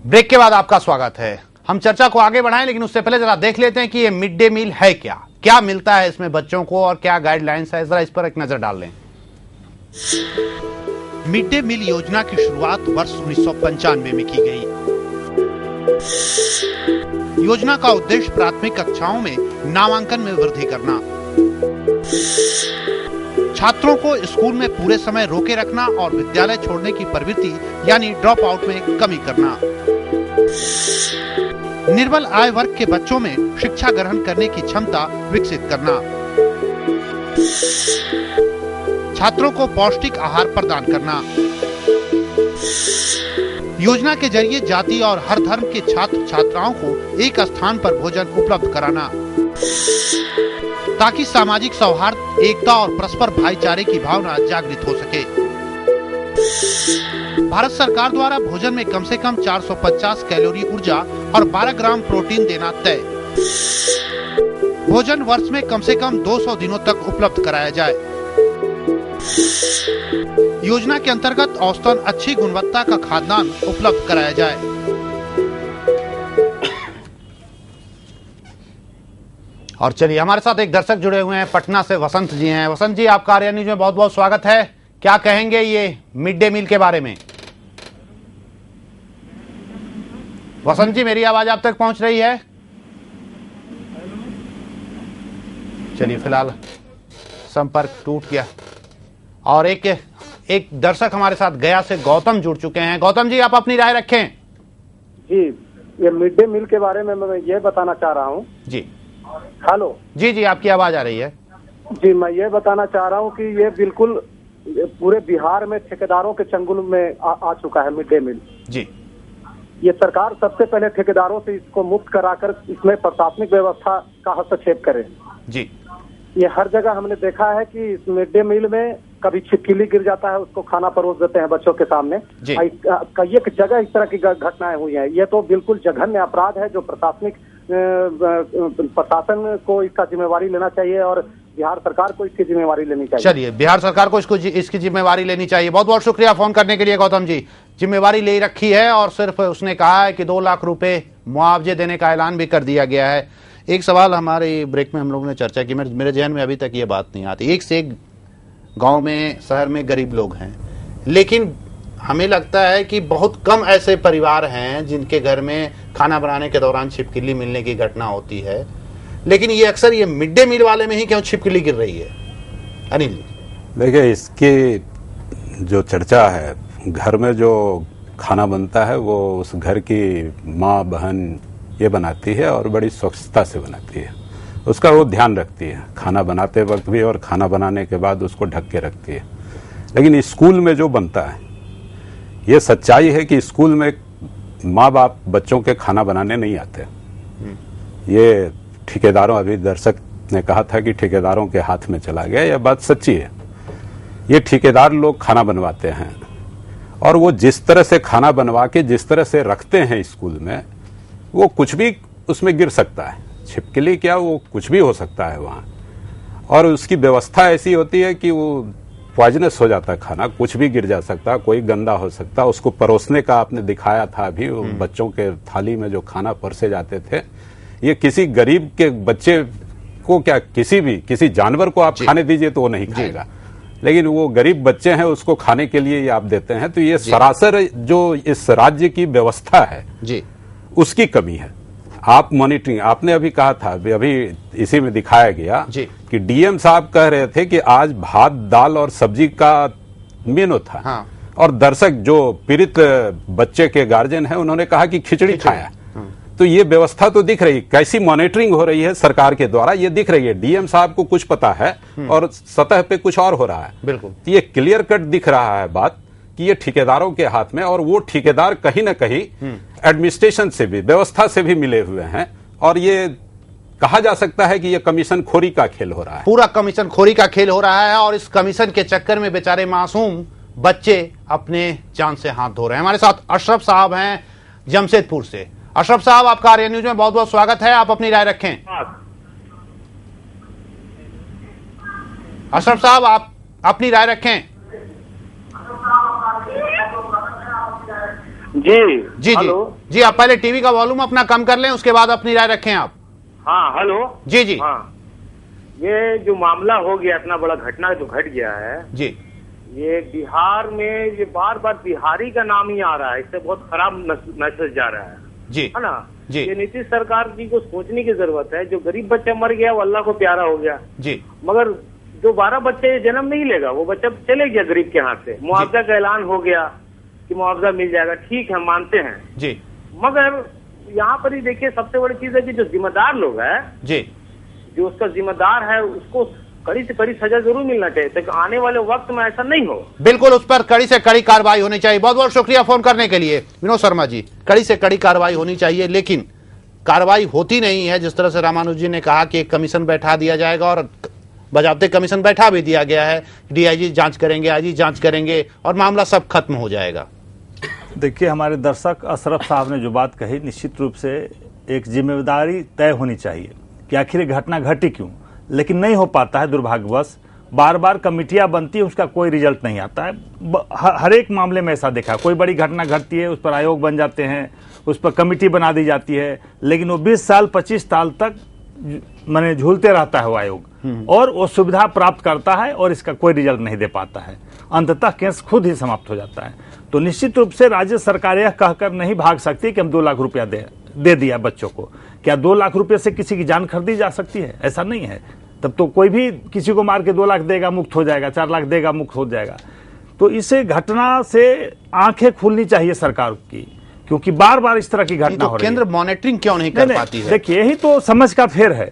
Break के बाद आपका स्वागत है। हम चर्चा को आगे बढ़ाएं, लेकिन उससे पहले जरा देख लेते हैं कि ये मिड डे मील है क्या, क्या मिलता है इसमें बच्चों को और क्या गाइडलाइंस है। जरा इस पर एक नजर डाल लें। मिड डे मील योजना की शुरुआत वर्ष 1995 में की गई। योजना का उद्देश्य प्राथमिक कक्षाओं में नामांकन में वृद्धि करना, छात्रों को स्कूल में पूरे समय रोके रखना और विद्यालय छोड़ने की प्रवृत्ति यानी ड्रॉप आउट में कमी करना, निर्बल आय वर्ग के बच्चों में शिक्षा ग्रहण करने की क्षमता विकसित करना, छात्रों को पौष्टिक आहार प्रदान करना। योजना के जरिए जाति और हर धर्म के छात्र छात्राओं को एक स्थान पर भोजन उपलब्ध कराना, ताकि सामाजिक सौहार्द, एकता और परस्पर भाईचारे की भावना जागृत हो सके। भारत सरकार द्वारा भोजन में कम से कम 450 कैलोरी ऊर्जा और 12 ग्राम प्रोटीन देना तय। भोजन वर्ष में कम से कम 200 दिनों तक उपलब्ध कराया जाए। योजना के अंतर्गत औसतन अच्छी गुणवत्ता का खाद्यान्न उपलब्ध कराया जाए। और चलिए, हमारे साथ एक दर्शक जुड़े हुए हैं, पटना से वसंत जी हैं। वसंत जी, आपका आर्या न्यूज में बहुत बहुत स्वागत है। क्या कहेंगे ये मिड डे मील के बारे में? वसंत जी, मेरी आवाज आप तक पहुंच रही है? चलिए, फिलहाल संपर्क टूट गया। और एक दर्शक हमारे साथ गया से गौतम जुड़ चुके हैं। गौतम जी, आप अपनी राय रखें। जी, ये मिड डे मील के बारे में मैं ये बताना चाह रहा हूँ। जी, हेलो। जी, आपकी आवाज आ रही है। जी, मैं ये बताना चाह रहा हूँ कि ये बिल्कुल पूरे बिहार में ठेकेदारों के चंगुल में आ चुका है मिड डे मील। जी, ये सरकार सबसे पहले ठेकेदारों से इसको मुक्त कराकर इसमें प्रशासनिक व्यवस्था का हस्तक्षेप करे। जी, ये हर जगह हमने देखा है कि इस मिड डे मील में कभी छिपकली गिर जाता है, उसको खाना परोस देते हैं बच्चों के सामने। कई एक जगह इस तरह की घटनाएं हुई हैं। ये तो बिल्कुल जघन्य अपराध है जो प्रशासन को इसका जिम्मेवारी लेना चाहिए और बिहार सरकार को इसकी जिम्मेवारी लेनी चाहिए। चलिए, बिहार सरकार को इसकी जिम्मेवारी लेनी चाहिए। बहुत बहुत शुक्रिया फोन करने के लिए गौतम जी। जिम्मेवारी ले रखी है और सिर्फ उसने कहा है कि 2 लाख रुपए मुआवजे देने का ऐलान भी कर दिया गया है। एक सवाल हमारे ब्रेक में हम लोगों ने चर्चा की, मेरे जहन में अभी तक ये बात नहीं आती। एक से एक गांव में, शहर में गरीब लोग हैं, लेकिन हमें लगता है कि बहुत कम ऐसे परिवार हैं जिनके घर में खाना बनाने के दौरान छिपकली मिलने की घटना होती है। लेकिन ये अक्सर ये मिड डे मील वाले में ही क्यों छिपकली गिर रही है? अनिल जी, देखिए, इसकी जो चर्चा है, घर में जो खाना बनता है वो उस घर की माँ बहन ये बनाती है और बड़ी स्वच्छता से बनाती है। उसका वो ध्यान रखती है, खाना बनाते वक्त भी और खाना बनाने के बाद उसको ढक के रखती है। लेकिन स्कूल में जो बनता है, ये सच्चाई है कि स्कूल में माँ बाप बच्चों के खाना बनाने नहीं आते। ये ठेकेदारों, अभी दर्शक ने कहा था कि ठेकेदारों के हाथ में चला गया, यह बात सच्ची है। ये ठेकेदार लोग खाना बनवाते हैं और वो जिस तरह से खाना बनवा के जिस तरह से रखते हैं स्कूल में, वो कुछ भी उसमें गिर सकता है। छिपकली क्या, वो कुछ भी हो सकता है वहाँ। और उसकी व्यवस्था ऐसी होती है कि वो पॉइजनस हो जाता है खाना, कुछ भी गिर जा सकता, कोई गंदा हो सकता। उसको परोसने का आपने दिखाया था अभी, बच्चों के थाली में जो खाना परसे जाते थे, ये किसी गरीब के बच्चे को क्या, किसी जानवर को आप खाने दीजिए तो वो नहीं खाएगा, लेकिन वो गरीब बच्चे हैं उसको खाने के लिए ये आप देते हैं। तो ये सरासर जो इस राज्य की व्यवस्था है जी, उसकी कमी है। आप मॉनिटरिंग, आपने अभी कहा था, अभी इसी में दिखाया गया कि डीएम साहब कह रहे थे कि आज भात दाल और सब्जी का मेनू था। हाँ। और दर्शक जो पीड़ित बच्चे के गार्जियन हैं उन्होंने कहा कि खिचड़ी खाया। तो ये व्यवस्था तो दिख रही, कैसी मॉनिटरिंग हो रही है सरकार के द्वारा, ये दिख रही है। डीएम साहब को कुछ पता है और सतह पे कुछ और हो रहा है। बिल्कुल, ये क्लियर कट दिख रहा है बात कि ये ठेकेदारों के हाथ में, और वो ठेकेदार कहीं ना कहीं एडमिनिस्ट्रेशन से भी, व्यवस्था से भी मिले हुए हैं। और ये कहा जा सकता है कि ये कमीशन खोरी का खेल हो रहा है, पूरा कमीशन खोरी का खेल हो रहा है। और इस कमीशन के चक्कर में बेचारे मासूम बच्चे अपने जान से हाथ धो रहे हैं। हमारे साथ अशरफ साहब हैं जमशेदपुर से। अशरफ साहब, आपका आर्या न्यूज में बहुत बहुत स्वागत है। आप अपनी राय रखें। अशरफ साहब, आप अपनी राय रखें। जी जी जी जी, आप पहले टीवी का वॉल्यूम अपना कम कर लें, उसके बाद अपनी राय रखें आप। हाँ हेलो। जी जी हाँ, ये जो मामला हो गया, इतना बड़ा घटना जो घट गया है जी, ये बिहार में ये बार बार बिहारी का नाम ही आ रहा है, इससे बहुत खराब मैसेज जा रहा है जी, है ना जी। ये नीतीश सरकार जी को सोचने की जरूरत है। जो गरीब बच्चा मर गया वो अल्लाह को प्यारा हो गया जी, मगर जो 12 बच्चे जन्म नहीं लेगा वो बच्चा चले गया गरीब के हाथ से। मुआवजा का ऐलान हो गया कि मुआवजा मिल जाएगा, ठीक है मानते हैं जी, मगर यहाँ पर ही देखिए सबसे बड़ी चीज है कि जो जिम्मेदार लोग है जी, जो उसका जिम्मेदार है उसको कड़ी से कड़ी सजा जरूर मिलना चाहिए ताकि आने वाले वक्त में ऐसा नहीं हो। बिल्कुल, उस पर कड़ी से कड़ी कार्रवाई होनी चाहिए। बहुत बहुत शुक्रिया फोन करने के लिए विनोद शर्मा जी। कड़ी से कड़ी कार्रवाई होनी चाहिए, लेकिन कार्रवाई होती नहीं है। जिस तरह से रामानुज जी ने कहा कि एक कमीशन बैठा दिया जाएगा और बजाबते कमीशन बैठा भी दिया गया है, डीआईजी जांच करेंगे, आईजी जांच करेंगे और मामला सब खत्म हो जाएगा। देखिए, हमारे दर्शक अशरफ साहब ने जो बात कही, निश्चित रूप से एक जिम्मेदारी तय होनी चाहिए कि आखिर ये घटना घटी क्यों, लेकिन नहीं हो पाता है दुर्भाग्यवश। बार बार कमेटियां बनती है, उसका कोई रिजल्ट नहीं आता है। हर एक मामले में ऐसा देखा, कोई बड़ी घटना घटती है, उस पर आयोग बन जाते हैं, उस पर कमेटी बना दी जाती है, लेकिन वो 20 साल 25 साल तक माने झूलते रहता है वो आयोग, और वो सुविधा प्राप्त करता है और इसका कोई रिजल्ट नहीं दे पाता है। अंततः केस खुद ही समाप्त हो जाता है। तो निश्चित रूप से राज्य सरकार यह कहकर नहीं भाग सकती कि हम 2 लाख रुपया दे दिया बच्चों को। क्या 2 लाख रुपये से किसी की जान खरीदी जा सकती है? ऐसा नहीं है। तब तो कोई भी किसी को मार के 2 लाख देगा मुक्त हो जाएगा, 4 लाख देगा मुक्त हो जाएगा। तो इसे घटना से आंखें खुलनी चाहिए सरकार की, क्योंकि बार बार इस तरह की घटना हो रही है। केंद्र मॉनिटरिंग क्यों नहीं कर पाती है? देखिए, यही तो समझ का फेर है।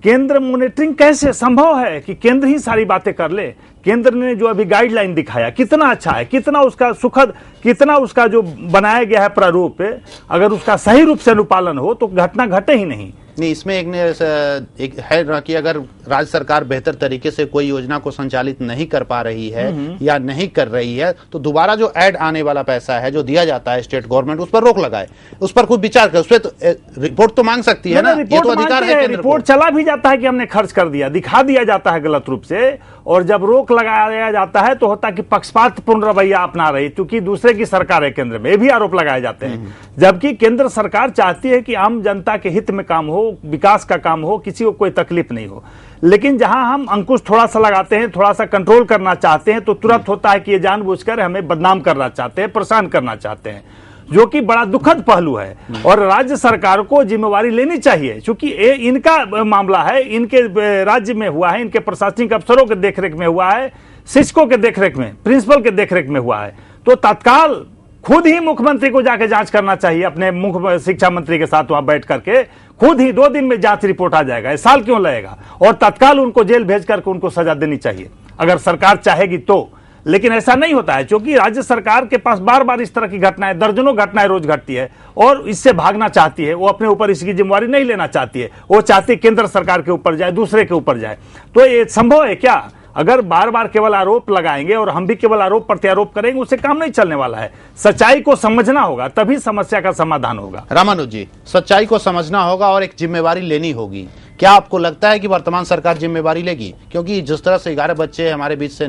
केंद्र मॉनिटरिंग कैसे संभव है कि केंद्र ही सारी बातें कर ले? केंद्र ने जो अभी गाइडलाइन दिखाया कितना अच्छा है, कितना उसका सुखद, कितना उसका जो बनाया गया है प्रारूप, अगर उसका सही रूप से अनुपालन हो तो घटना घटे ही नहीं। इसमें एक है ना कि अगर राज्य सरकार बेहतर तरीके से कोई योजना को संचालित नहीं कर पा रही है या नहीं कर रही है, तो दोबारा जो ऐड आने वाला पैसा है जो दिया जाता है स्टेट गवर्नमेंट, उस पर रोक लगाए, उस पर कुछ विचार करे, उस पर तो रिपोर्ट तो मांग सकती है ना। ये तो अधिकार है केंद्र को। रिपोर्ट चला भी जाता है कि हमने खर्च कर दिया, दिखा दिया जाता है गलत रूप से, और जब रोक लगाया जाता है तो होता है कि पक्षपातपूर्ण रवैया अपना रही, क्योंकि दूसरे की सरकार है केंद्र में, ये भी आरोप लगाए जाते हैं। जबकि केंद्र सरकार चाहती है कि आम जनता के हित में काम हो, विकास का काम हो, किसी को कोई तकलीफ नहीं हो। लेकिन जहां हम अंकुश थोड़ा सा लगाते हैं, थोड़ा सा कंट्रोल करना चाहते हैं, तो तुरंत होता है कि ये जानबूझकर हमें बदनाम करना चाहते हैं, परेशान करना चाहते हैं, जो कि बड़ा दुखद पहलू है। और राज्य सरकार को जिम्मेवारी लेनी चाहिए, क्योंकि ये इनका मामला है, इनके राज्य में हुआ है, इनके प्रशासनिक अफसरों के देखरेख में हुआ है, शिक्षकों के देखरेख में, प्रिंसिपल के देखरेख में हुआ है। तो तत्काल खुद ही मुख्यमंत्री को जाके जांच करना चाहिए, अपने मुख्य शिक्षा मंत्री के साथ वहां बैठ करके खुद ही 2 दिन में जांच रिपोर्ट आ जाएगा। 1 साल क्यों लगेगा? और तत्काल उनको जेल भेज करके उनको सजा देनी चाहिए, अगर सरकार चाहेगी तो। लेकिन ऐसा नहीं होता है, क्योंकि राज्य सरकार के पास बार बार इस तरह की घटनाएं, दर्जनों घटनाएं रोज घटती है, और इससे भागना चाहती है। वो अपने ऊपर इसकी जिम्मेवारी नहीं लेना चाहती है, वो चाहती है केंद्र सरकार के ऊपर जाए, दूसरे के ऊपर जाए। तो ये संभव है क्या? अगर बार बार केवल आरोप लगाएंगे और हम भी केवल आरोप प्रत्यारोप करेंगे, उससे काम नहीं चलने वाला है। सच्चाई को समझना होगा, तभी समस्या का समाधान होगा। रामानुज जी, सच्चाई को समझना होगा और एक जिम्मेवारी लेनी होगी। क्या आपको लगता है कि वर्तमान सरकार जिम्मेवारी लेगी? क्योंकि जिस तरह से 11 बच्चे हमारे बीच से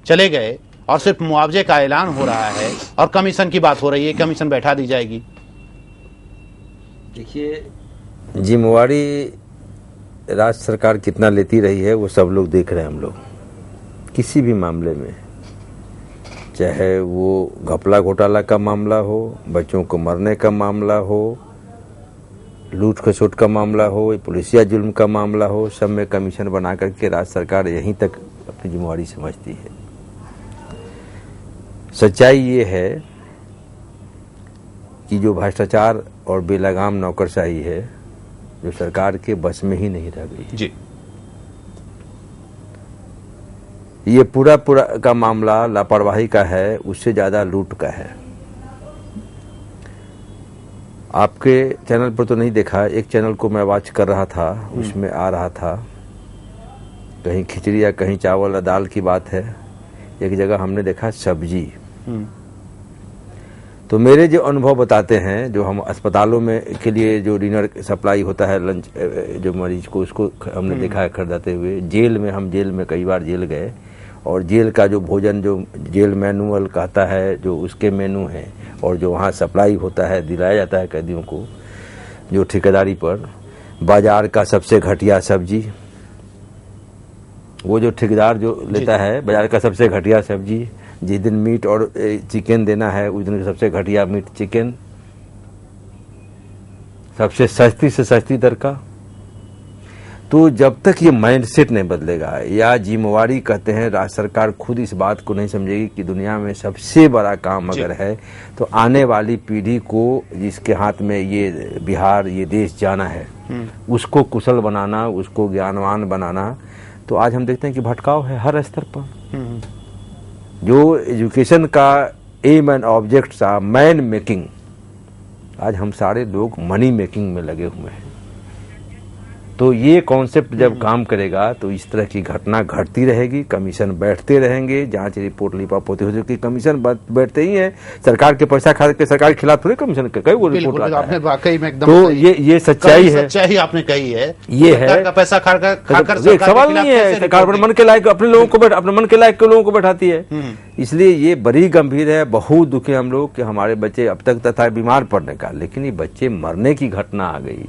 चले गए और सिर्फ मुआवजे का ऐलान हो रहा है और कमीशन की बात हो रही है, कमीशन बैठा दी जाएगी। देखिए, जिम्मेवारी राज्य सरकार कितना लेती रही है वो सब लोग देख रहे हैं। हम लोग किसी भी मामले में, चाहे वो घपला घोटाला का मामला हो, बच्चों को मरने का मामला हो, लूट खसोट का मामला हो, पुलिसिया जुल्म का मामला हो, सब में कमीशन बना करके राज्य सरकार यहीं तक अपनी जिम्मेवारी समझती है। सच्चाई ये है कि जो भ्रष्टाचार और बेलगाम नौकरशाही है, जो सरकार के बस में ही नहीं रह गई जी। ये पूरा का मामला लापरवाही का है, उससे ज्यादा लूट का है। आपके चैनल पर तो नहीं देखा, एक चैनल को मैं वॉच कर रहा था, उसमें आ रहा था कहीं खिचड़ी या कहीं चावल या दाल की बात है, एक जगह हमने देखा सब्जी। तो मेरे जो अनुभव बताते हैं, जो हम अस्पतालों में के लिए जो डिनर सप्लाई होता है, लंच जो मरीज को, उसको हमने देखा है खरीदाते हुए। जेल में, हम जेल में कई बार जेल गए और जेल का जो भोजन जो जेल मैनुअल कहता है, जो उसके मेनू है और जो वहाँ सप्लाई होता है, दिलाया जाता है कैदियों को जो ठेकेदारी पर, बाजार का सबसे घटिया सब्जी, वो जो ठेकेदार जो लेता है बाजार का सबसे घटिया सब्जी, जिस दिन मीट और चिकन देना है उस दिन सबसे घटिया मीट चिकन, सबसे सस्ती से सस्ती दर का। तो जब तक ये माइंडसेट नहीं बदलेगा, या जिम्मेवारी कहते हैं राज्य सरकार खुद इस बात को नहीं समझेगी कि दुनिया में सबसे बड़ा काम अगर है तो आने वाली पीढ़ी को जिसके हाथ में ये बिहार ये देश जाना है उसको कुशल बनाना, उसको ज्ञानवान बनाना। तो आज हम देखते हैं कि भटकाव है हर स्तर पर। जो एजुकेशन का एम एंड ऑब्जेक्ट था मैन मेकिंग, आज हम सारे लोग मनी मेकिंग में लगे हुए हैं। तो ये कॉन्सेप्ट जब काम करेगा तो इस तरह की घटना घटती रहेगी, कमीशन बैठते रहेंगे, जांच रिपोर्ट लिपापोती हो जाएगी। कमीशन बैठते ही है, सरकार के पैसा खा के सरकार के खिलाफ थोड़ी कमीशन कई वो रिपोर्ट आता है। वाकई में एकदम तो ये सच्चाई है, सच्चाई आपने कही है। ये है का पैसा खाकर सवाल नहीं है, सरकार अपने मन के लायक अपने लोगों को अपने मन के लायक के लोगों को बैठाती है। इसलिए ये बड़ी गंभीर है। बहुत दुखी हम लोग कि हमारे बच्चे अब तक था बीमार पड़ने का, लेकिन ये बच्चे मरने की घटना आ गई,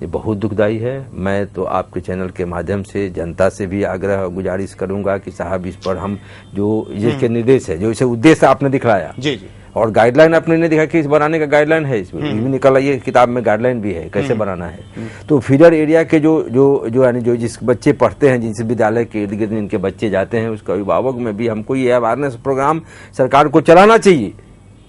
ये बहुत दुखदाई है। मैं तो आपके चैनल के माध्यम से जनता से भी आग्रह गुजारिश करूंगा कि साहब इस पर हम जो जिसके निर्देश है, जो इसे उद्देश्य आपने दिखलाया जी, और गाइडलाइन आपने नहीं दिखाया कि इस बनाने का गाइडलाइन है, इसमें भी निकला, ये किताब में गाइडलाइन भी है कैसे बनाना है। तो फीडर एरिया के जो यानी जो जिस बच्चे पढ़ते हैं, जिस विद्यालय के इर्द गिर्द इनके बच्चे जाते हैं, उसका अभिभावक में भी हमको ये अवेयरनेस प्रोग्राम सरकार को चलाना चाहिए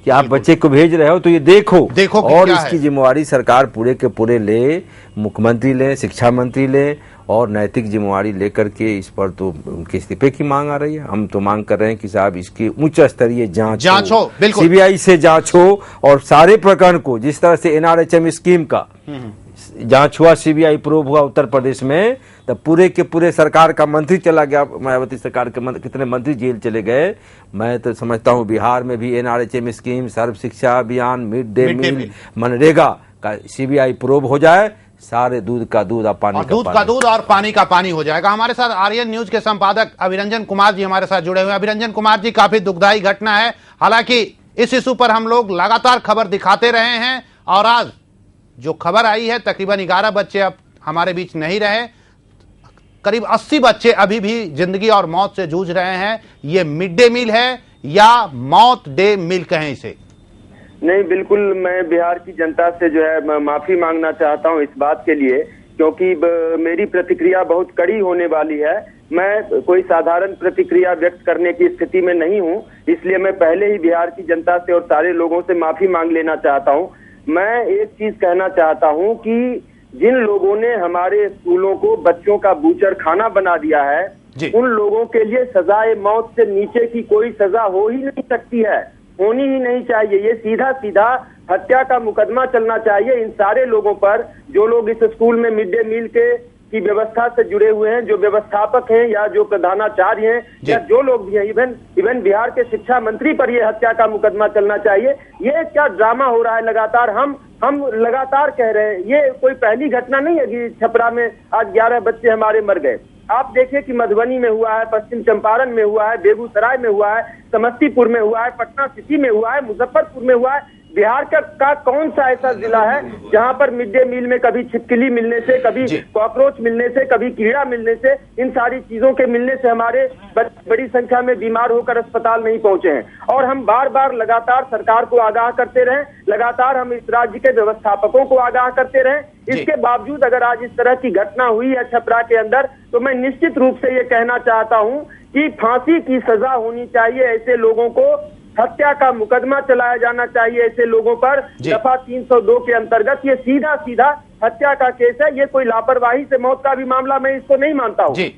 कि आप बच्चे को भेज रहे हो तो ये देखो और इसकी जिम्मेवारी सरकार पूरे के पूरे ले, मुख्यमंत्री ले, शिक्षा मंत्री ले, और नैतिक जिम्मेवारी लेकर के इस पर तो उनके इस्तीफे की मांग आ रही है। हम तो मांग कर रहे हैं कि साहब इसकी उच्च स्तरीय जांच हो, सीबीआई से जांच हो, और सारे प्रकरण को जिस तरह से एनआरएचएम स्कीम का जांच हुआ, सीबीआई प्रोब हुआ उत्तर प्रदेश में, तब पूरे के पूरे सरकार का मंत्री चला गया, मायावती सरकार के कितने मंत्री जेल चले गए। मैं तो समझता हूं बिहार में भी एनआरएचएम स्कीम, सर्व शिक्षा अभियान, मिड डे मील, मनरेगा का सीबीआई प्रोब हो जाए, सारे दूध का दूध और पानी का दूध और पानी का पानी हो जाएगा। हमारे साथ आर्यन न्यूज के संपादक अभिरंजन कुमार जी हमारे साथ जुड़े हुए हैं। अभिरंजन कुमार जी, काफी दुखदाई घटना है, हालांकि इस इशू पर हम लोग लगातार खबर दिखाते रहे हैं, और आज जो खबर आई है तकरीबन 11 बच्चे अब हमारे बीच नहीं रहे, करीब 80 बच्चे अभी भी जिंदगी और मौत से जूझ रहे हैं। ये मिड डे मील है या मौत डे मील कहें इसे? नहीं, बिल्कुल मैं बिहार की जनता से जो है माफी मांगना चाहता हूं इस बात के लिए, क्योंकि मेरी प्रतिक्रिया बहुत कड़ी होने वाली है। मैं कोई साधारण प्रतिक्रिया व्यक्त करने की स्थिति में नहीं हूं, इसलिए मैं पहले ही बिहार की जनता से और सारे लोगों से माफी मांग लेना चाहता हूं। मैं एक चीज कहना चाहता हूं कि जिन लोगों ने हमारे स्कूलों को बच्चों का बूचर खाना बना दिया है, उन लोगों के लिए सजाए मौत से नीचे की कोई सजा हो ही नहीं सकती है, होनी ही नहीं चाहिए। ये सीधा सीधा हत्या का मुकदमा चलना चाहिए इन सारे लोगों पर जो लोग इस स्कूल में मिड डे मील की व्यवस्था से जुड़े हुए हैं, जो व्यवस्थापक हैं या जो प्रधानाचार्य हैं या जो लोग भी हैं, इवन बिहार के शिक्षा मंत्री पर यह हत्या का मुकदमा चलना चाहिए। ये क्या ड्रामा हो रहा है लगातार, हम लगातार कह रहे हैं, ये कोई पहली घटना नहीं है कि छपरा में आज 11 बच्चे हमारे मर गए। आप देखिए कि मधुबनी में हुआ है, पश्चिम चंपारण में हुआ है, बेगूसराय में हुआ है, समस्तीपुर में हुआ है, पटना सिटी में हुआ है, मुजफ्फरपुर में हुआ है। बिहार का कौन सा ऐसा जिला है जहां पर मिड डे मील में कभी छिपकली मिलने से, कभी कॉकरोच मिलने से, कभी कीड़ा मिलने से, इन सारी चीजों के मिलने से हमारे बड़ी संख्या में बीमार होकर अस्पताल नहीं पहुंचे हैं। और हम बार बार लगातार सरकार को आगाह करते रहे, लगातार हम इस राज्य के व्यवस्थापकों को आगाह करते रहे, इसके बावजूद अगर आज इस तरह की घटना हुई है छपरा के अंदर, तो मैं निश्चित रूप से ये कहना चाहता हूं कि फांसी की सजा होनी चाहिए ऐसे लोगों को, हत्या का मुकदमा चलाया जाना चाहिए ऐसे लोगों पर। दफा 302 के अंतर्गत ये सीधा सीधा हत्या का केस है, ये कोई लापरवाही से मौत का भी मामला मैं इसको नहीं मानता हूँ।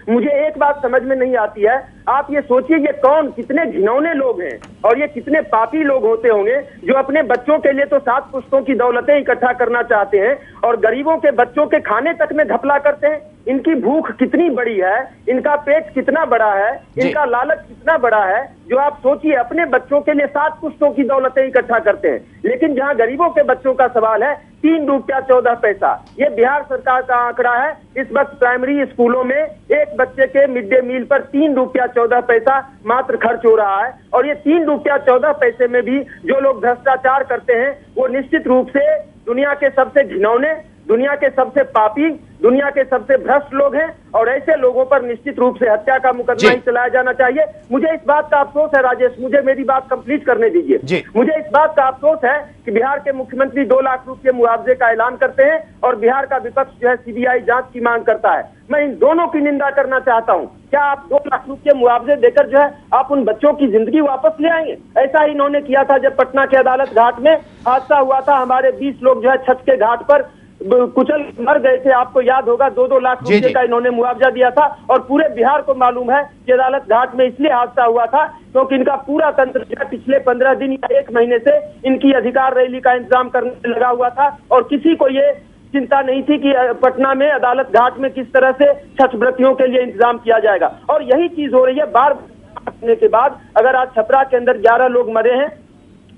मुझे एक बात समझ में नहीं आती है, आप ये सोचिए ये कौन, कितने घिनौने लोग हैं और ये कितने पापी लोग होते होंगे जो अपने बच्चों के लिए तो 7 पुश्तों की दौलतें इकट्ठा करना चाहते हैं और गरीबों के बच्चों के खाने तक में घपला करते हैं। इनकी भूख कितनी बड़ी है, इनका पेट कितना बड़ा है, इनका लालच कितना बड़ा है, जो आप सोचिए अपने बच्चों के लिए 7 पुश्तों की दौलतें इकट्ठा करते हैं, लेकिन जहां गरीबों के बच्चों का सवाल है 3 रुपया 14 पैसा। ये बिहार सरकार का आंकड़ा है। इस वक्त प्राइमरी स्कूलों में एक बच्चे के मिड डे मील पर 3 रुपया 14 पैसा मात्र खर्च हो रहा है। और ये 3 रुपया 14 पैसे में भी जो लोग भ्रष्टाचार करते हैं वो निश्चित रूप से दुनिया के सबसे घिनौने, दुनिया के सबसे पापी, दुनिया के सबसे भ्रष्ट लोग हैं। और ऐसे लोगों पर निश्चित रूप से हत्या का मुकदमा ही चलाया जाना चाहिए। मुझे इस बात का अफसोस है राजेश, मुझे मेरी बात कंप्लीट करने दीजिए। मुझे इस बात का अफसोस है कि बिहार के मुख्यमंत्री 2 लाख रुपये मुआवजे का ऐलान करते हैं और बिहार का विपक्ष जो है सीबीआई जांच की मांग करता है। मैं इन दोनों की निंदा करना चाहता हूं। क्या आप 2 लाख रुपये मुआवजे देकर जो है आप उन बच्चों की जिंदगी वापस ले आएंगे? ऐसा ही इन्होंने किया था जब पटना के अदालत घाट में हादसा हुआ था। हमारे 20 लोग जो है छत के घाट पर कुचल मर गए थे। आपको याद होगा 2-2 लाख रुपए का इन्होंने मुआवजा दिया था। और पूरे बिहार को मालूम है कि अदालत घाट में इसलिए हादसा हुआ था क्योंकि इनका पूरा तंत्र पिछले 15 दिन या 1 महीने से इनकी अधिकार रैली का इंतजाम करने में लगा हुआ था। और किसी को ये चिंता नहीं थी कि पटना में अदालत घाट में किस तरह से छठव्रतियों के लिए इंतजाम किया जाएगा। और यही चीज हो रही है। बार करने के बाद अगर आज छपरा के अंदर 11 लोग मरे हैं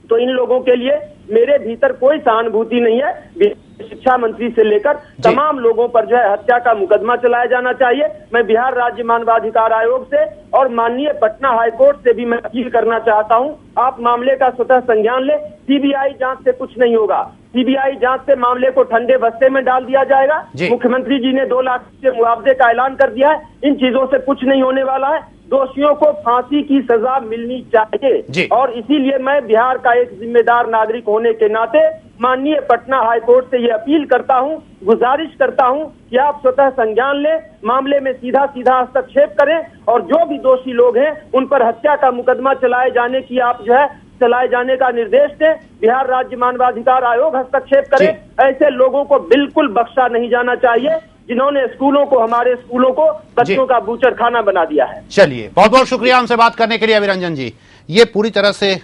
तो इन लोगों के लिए मेरे भीतर कोई सहानुभूति नहीं है। शिक्षा मंत्री से लेकर तमाम लोगों पर जो है हत्या का मुकदमा चलाया जाना चाहिए। मैं बिहार राज्य मानवाधिकार आयोग से और माननीय पटना हाईकोर्ट से भी मैं अपील करना चाहता हूं, आप मामले का स्वतः संज्ञान ले। सीबीआई जांच से कुछ नहीं होगा। सीबीआई जांच से मामले को ठंडे बस्ते में डाल दिया जाएगा। मुख्यमंत्री जी ने 2 लाख के मुआवजे का ऐलान कर दिया है। इन चीजों से कुछ नहीं होने वाला है। दोषियों को फांसी की सजा मिलनी चाहिए। और इसीलिए मैं बिहार का एक जिम्मेदार नागरिक होने के नाते माननीय पटना हाईकोर्ट से ये अपील करता हूं, गुजारिश करता हूं कि आप स्वतः संज्ञान लें, मामले में सीधा हस्तक्षेप करें और जो भी दोषी लोग हैं उन पर हत्या का मुकदमा चलाए जाने का निर्देश दें। बिहार राज्य मानवाधिकार आयोग हस्तक्षेप करे। ऐसे लोगों को बिल्कुल बख्शा नहीं जाना चाहिए जिन्होंने स्कूलों को, हमारे स्कूलों को बच्चों का बूचर खाना बना दिया है। चलिए, बहुत बहुत शुक्रिया हमसे बात करने के लिए अभिरंजन जी। ये पूरी तरह से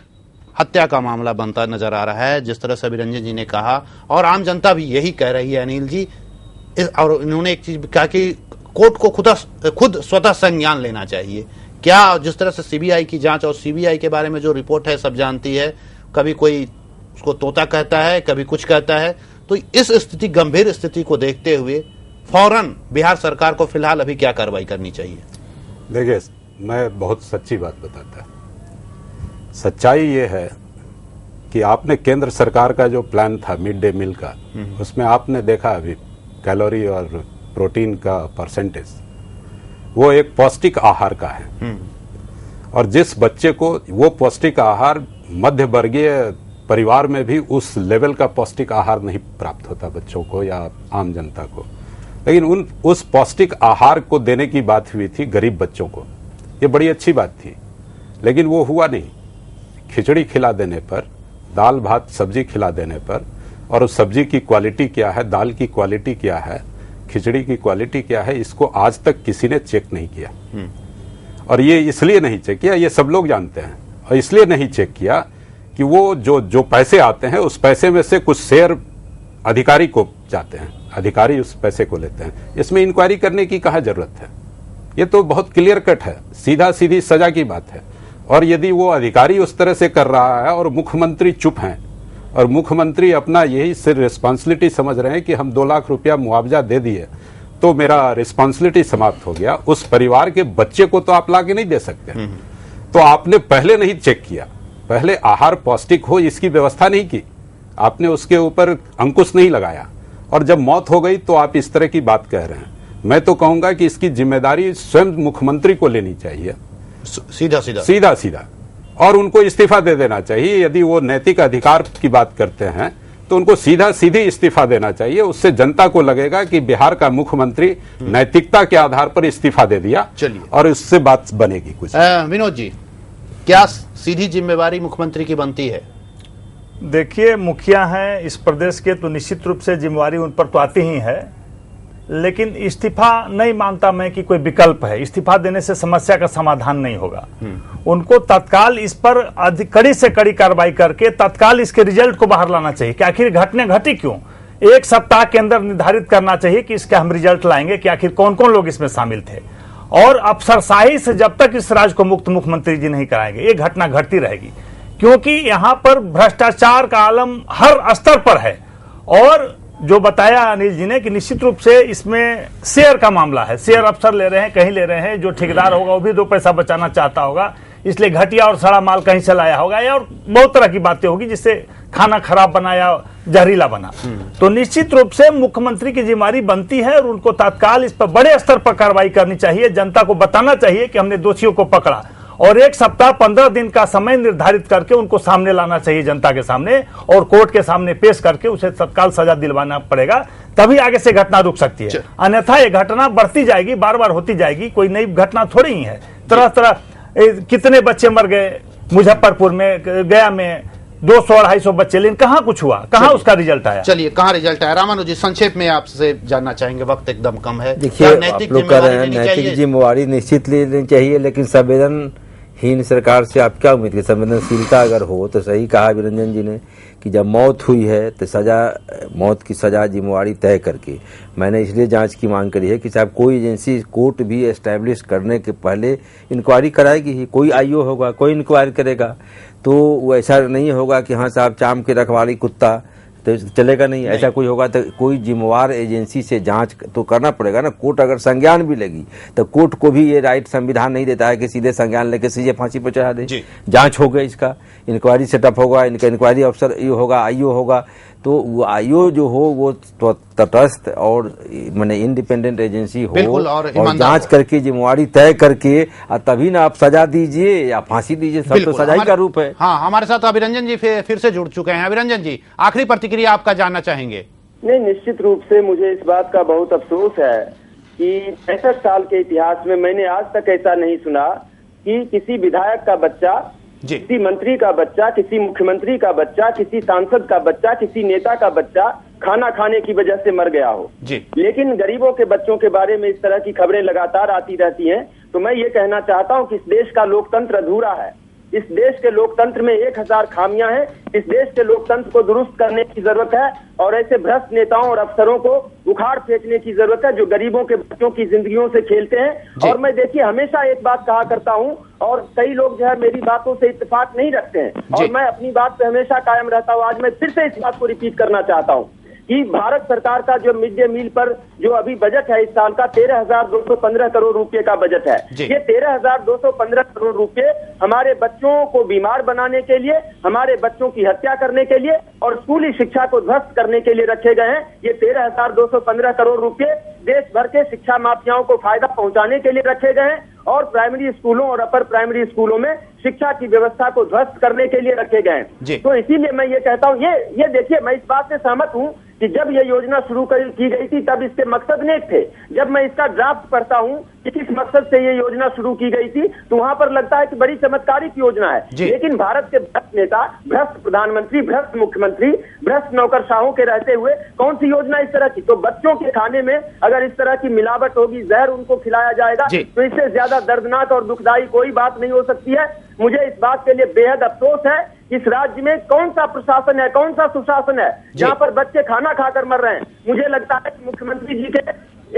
हत्या का मामला बनता नजर आ रहा है जिस तरह से अभिरंजन जी ने कहा, और आम जनता भी यही कह रही है अनिल जी। और इन्होंने एक चीज कहा कि कोर्ट को खुद स्वतः संज्ञान लेना चाहिए। क्या जिस तरह से सीबीआई की जांच, और सीबीआई के बारे में जो रिपोर्ट है सब जानती है, कभी कोई उसको तोता कहता है, कभी कुछ कहता है। तो इस स्थिति, गंभीर स्थिति को देखते हुए फौरन बिहार सरकार को फिलहाल अभी क्या कार्रवाई करनी चाहिए? देखिए, मैं बहुत सच्ची बात बताता। सच्चाई ये है कि आपने केंद्र सरकार का जो प्लान था मिड डे मील का, उसमें आपने देखा अभी कैलोरी और प्रोटीन का परसेंटेज, वो एक पौष्टिक आहार का है। और जिस बच्चे को वो पौष्टिक आहार, मध्य वर्गीय परिवार में भी उस लेवल का पौष्टिक आहार नहीं प्राप्त होता बच्चों को या आम जनता को, लेकिन उस पौष्टिक आहार को देने की बात हुई थी गरीब बच्चों को। ये बड़ी अच्छी बात थी, लेकिन वो हुआ नहीं। खिचड़ी खिला देने पर, दाल भात सब्जी खिला देने पर, और उस सब्जी की क्वालिटी क्या है, दाल की क्वालिटी क्या है, खिचड़ी की क्वालिटी क्या है, इसको आज तक किसी ने चेक नहीं किया। और ये इसलिए नहीं चेक किया, ये सब लोग जानते हैं, और इसलिए नहीं चेक किया कि वो जो पैसे आते हैं उस पैसे में से कुछ शेयर अधिकारी को जाते हैं, अधिकारी उस पैसे को लेते हैं। इसमें इंक्वायरी करने की कहाँ जरूरत है? ये तो बहुत क्लियर कट है, सीधा सीधी सजा की बात है। और यदि वो अधिकारी उस तरह से कर रहा है और मुख्यमंत्री चुप हैं, और मुख्यमंत्री अपना यही सिर्फ रिस्पांसिबिलिटी समझ रहे हैं कि हम 2 लाख रुपया मुआवजा दे दिए तो मेरा रिस्पांसिबिलिटी समाप्त हो गया, उस परिवार के बच्चे को तो आप लाके नहीं दे सकते। तो आपने पहले नहीं चेक किया, पहले आहार पौष्टिक हो इसकी व्यवस्था नहीं की, आपने उसके ऊपर अंकुश नहीं लगाया, और जब मौत हो गई तो आप इस तरह की बात कह रहे हैं। मैं तो कहूंगा कि इसकी जिम्मेदारी स्वयं मुख्यमंत्री को लेनी चाहिए, सीधा, और उनको इस्तीफा दे देना चाहिए। यदि वो नैतिक अधिकार की बात करते हैं तो उनको सीधी इस्तीफा देना चाहिए। उससे जनता को लगेगा कि बिहार का मुख्यमंत्री नैतिकता के आधार पर इस्तीफा दे दिया, और उससे बात बनेगी कुछ। विनोद जी, क्या सीधी जिम्मेवारी मुख्यमंत्री की बनती है? देखिए, मुखिया हैं इस प्रदेश के, तो निश्चित रूप से जिम्मेवारी उन पर तो आती ही है, लेकिन इस्तीफा नहीं मानता मैं कि कोई विकल्प है। इस्तीफा देने से समस्या का समाधान नहीं होगा। उनको तत्काल इस पर कड़ी से कड़ी कार्रवाई करके तत्काल इसके रिजल्ट को बाहर लाना चाहिए कि आखिर घटने घटी क्यों। 1 सप्ताह के अंदर निर्धारित करना चाहिए कि इसका हम रिजल्ट लाएंगे कि आखिर कौन कौन लोग इसमें शामिल थे। और अफसरशाही से जब तक इस राज्य को मुक्त मुख्यमंत्री जी नहीं कराएंगे, ये घटना घटती रहेगी, क्योंकि यहां पर भ्रष्टाचार का आलम हर स्तर पर है। और जो बताया अनिल जी ने कि निश्चित रूप से इसमें शेयर का मामला है, शेयर अफसर ले रहे हैं, कहीं ले रहे हैं, जो ठेकेदार होगा वो भी 2 पैसा बचाना चाहता होगा, इसलिए घटिया और सड़ा माल कहीं से लाया होगा, और बहुत तरह की बातें होगी जिससे खाना खराब बना या जहरीला बना। तो निश्चित रूप से मुख्यमंत्री की जिम्मेदारी बनती है और उनको तत्काल इस पर बड़े स्तर पर कार्रवाई करनी चाहिए। जनता को बताना चाहिए कि हमने दोषियों को पकड़ा, और 1 सप्ताह 15 दिन का समय निर्धारित करके उनको सामने लाना चाहिए, जनता के सामने, और कोर्ट के सामने पेश करके उसे तत्काल सजा दिलवाना पड़ेगा, तभी आगे से घटना रुक सकती है। अन्यथा ये घटना बढ़ती जाएगी, बार बार होती जाएगी, कोई नई घटना थोड़ी ही है। तरह तरह कितने बच्चे मर गए मुजफ्फरपुर में, गया में 200-250 बच्चे, लेकिन कहाँ कुछ हुआ, कहाँ उसका रिजल्ट आया? चलिए, कहाँ रिजल्ट आया? रामानुज जी, संक्षेप में आपसे जानना चाहेंगे, वक्त एकदम कम है। देखिए, आप लोग कह रहे हैं नैतिक जिम्मेवारी निश्चित लेनी चाहिए, लेकिन संवेदनहीन सरकार से आप क्या उम्मीद करें? संवेदनशीलता अगर हो तो सही कहा अभिरंजन जी ने कि जब मौत हुई है तो मौत की सजा जिम्मेवारी तय करके, मैंने इसलिए जांच की मांग करी है कि साहब कोई एजेंसी, कोर्ट भी एस्टैब्लिश करने के पहले इंक्वायरी कराएगी ही, कोई आईओ होगा, कोई इंक्वायरी करेगा, तो वो ऐसा नहीं होगा कि हाँ साहब चाम के रखवाली कुत्ता, तो चलेगा नहीं। ऐसा कोई होगा तो कोई जिम्मेवार एजेंसी से जांच तो करना पड़ेगा ना। कोर्ट अगर संज्ञान भी लगी तो कोर्ट को भी ये राइट संविधान नहीं देता है कि सीधे संज्ञान लेके सीधे फांसी पर चढ़ा दे। जांच होगा, इसका इंक्वायरी सेटअप होगा, इनका इंक्वायरी अफसर ये होगा, आईओ होगा, तो वो आईओ जो हो वो तटस्थ और माने इंडिपेंडेंट एजेंसी हो और जांच करके जिम्मेवारी तय करके तभी ना आप सजा दीजिए या फांसी दीजिए, सब तो सजा का रूप है। हाँ, हमारे साथ अभिरंजन जी फिर से जुड़ चुके हैं। अभिरंजन जी, आखिरी प्रतिक्रिया आपका जानना चाहेंगे? नहीं, निश्चित रूप से मुझे इस बात का बहुत अफसोस है कि 65 साल के इतिहास में मैंने आज तक ऐसा नहीं सुना कि किसी विधायक का बच्चा, किसी मंत्री का बच्चा, किसी मुख्यमंत्री का बच्चा, किसी सांसद का बच्चा, किसी नेता का बच्चा खाना खाने की वजह से मर गया हो। लेकिन गरीबों के बच्चों के बारे में इस तरह की खबरें लगातार आती रहती हैं। तो मैं ये कहना चाहता हूं कि इस देश का लोकतंत्र अधूरा है। इस देश के लोकतंत्र में 1000 खामियां हैं। इस देश के लोकतंत्र को दुरुस्त करने की जरूरत है और ऐसे भ्रष्ट नेताओं और अफसरों को उखाड़ फेंकने की जरूरत है जो गरीबों के बच्चों की जिंदगियों से खेलते हैं। और मैं देखिए हमेशा एक बात कहा करता हूं और कई लोग जो है मेरी बातों से इत्तेफाक नहीं रखते हैं और मैं अपनी बात पे हमेशा कायम रहता हूं। आज मैं फिर से इस बात को रिपीट करना चाहता हूं कि भारत सरकार का जो मिड डे मील पर जो अभी बजट है इस साल का 13,215 करोड़ रुपए का बजट है। ये 13,215 करोड़ रुपए हमारे बच्चों को बीमार बनाने के लिए, हमारे बच्चों की हत्या करने के लिए और स्कूली शिक्षा को ध्वस्त करने के लिए रखे गए हैं। ये 13,215 करोड़ रुपए देश भर के शिक्षा माफियाओं को फायदा पहुंचाने के लिए रखे गए हैं और प्राइमरी स्कूलों और अपर प्राइमरी स्कूलों में शिक्षा की व्यवस्था को ध्वस्त करने के लिए रखे गए हैं। तो इसीलिए मैं ये कहता हूँ, ये देखिए, मैं इस बात से सहमत हूँ कि जब ये योजना शुरू की गई थी तब इसके मकसद नेक थे। जब मैं इसका ड्राफ्ट पढ़ता हूँ कि किस मकसद से ये योजना शुरू की गई थी तो वहां पर लगता है कि बड़ी चमत्कारिक योजना है। लेकिन भारत के भ्रष्ट नेता, भ्रष्ट प्रधानमंत्री, भ्रष्ट मुख्यमंत्री, भ्रष्ट नौकरशाहों के रहते हुए कौन सी योजना इस तरह की? तो बच्चों के खाने में अगर इस तरह की मिलावट होगी, जहर उनको खिलाया जाएगा तो इससे ज्यादा दर्दनाक और दुखदायी कोई बात नहीं हो सकती है। मुझे इस बात के लिए बेहद अफसोस है इस राज्य में कौन सा प्रशासन है, कौन सा सुशासन है जहां पर बच्चे खाना खाकर मर रहे हैं। मुझे लगता है कि मुख्यमंत्री जी के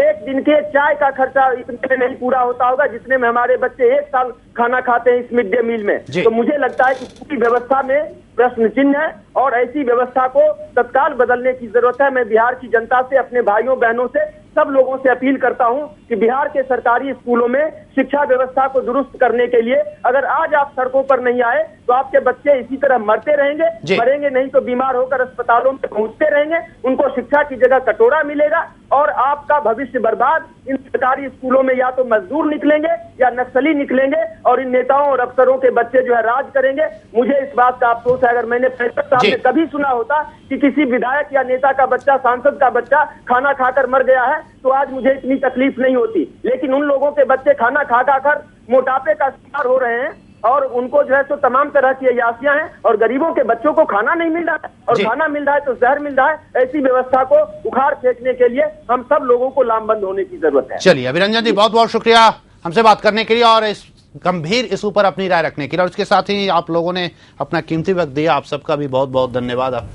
एक दिन के चाय का खर्चा इतने में नहीं पूरा होता होगा जितने में हमारे बच्चे 1 साल खाना खाते हैं इस मिड डे मील में। तो मुझे लगता है कि पूरी व्यवस्था में प्रश्न चिन्ह है और ऐसी व्यवस्था को तत्काल बदलने की जरूरत है। मैं बिहार की जनता से, अपने भाइयों बहनों से, सब लोगों से अपील करता हूं कि बिहार के सरकारी स्कूलों में शिक्षा व्यवस्था को दुरुस्त करने के लिए अगर आज आप सड़कों पर नहीं आए तो आपके बच्चे इसी तरह मरते रहेंगे, मरेंगे नहीं तो बीमार होकर अस्पतालों में पहुंचते रहेंगे। उनको शिक्षा की जगह कटोरा मिलेगा और आपका भविष्य बर्बाद। इन सरकारी स्कूलों में या तो मजदूर निकलेंगे या नक्सली निकलेंगे और इन नेताओं और अफसरों के बच्चे जो है राज करेंगे। मुझे इस बात का अफसोस है, अगर मैंने 65 साल में कभी सुना होता कि किसी विधायक या नेता का बच्चा, सांसद का बच्चा खाना खाकर मर गया है तो आज मुझे इतनी तकलीफ नहीं होती। लेकिन उन लोगों के बच्चे खाना खा खाकर मोटापे का शिकार हो रहे हैं और उनको जो है तो तमाम तरह की अयासियां हैं और गरीबों के बच्चों को खाना नहीं मिल रहा है और खाना मिल रहा है तो जहर मिल रहा है। ऐसी व्यवस्था को उखाड़ फेंकने के लिए हम सब लोगों को लामबंद होने की जरूरत है। चलिए अभिरंजन जी, बहुत बहुत शुक्रिया हमसे बात करने के लिए और इस गंभीर इस ऊपर अपनी राय रखने के लिए, और इसके साथ ही आप लोगों ने अपना कीमती वक्त दिया, आप सबका भी बहुत बहुत धन्यवाद।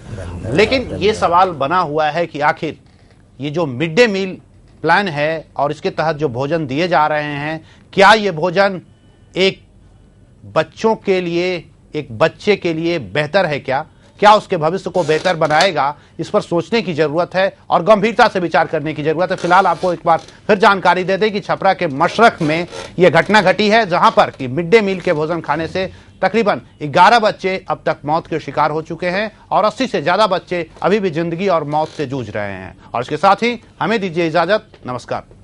लेकिन ये सवाल बना हुआ है कि आखिर ये जो मिड डे मील प्लान है और इसके तहत जो भोजन दिए जा रहे हैं, क्या ये भोजन एक बच्चों के लिए, एक बच्चे के लिए बेहतर है? क्या उसके भविष्य को बेहतर बनाएगा? इस पर सोचने की जरूरत है और गंभीरता से विचार करने की जरूरत है। फिलहाल आपको एक बार फिर जानकारी दे दें कि छपरा के मशरक में यह घटना घटी है, जहां पर कि मिड डे मील के भोजन खाने से तकरीबन 11 बच्चे अब तक मौत के शिकार हो चुके हैं और 80 से ज्यादा बच्चे अभी भी जिंदगी और मौत से जूझ रहे हैं। और इसके साथ ही हमें दीजिए इजाजत। नमस्कार।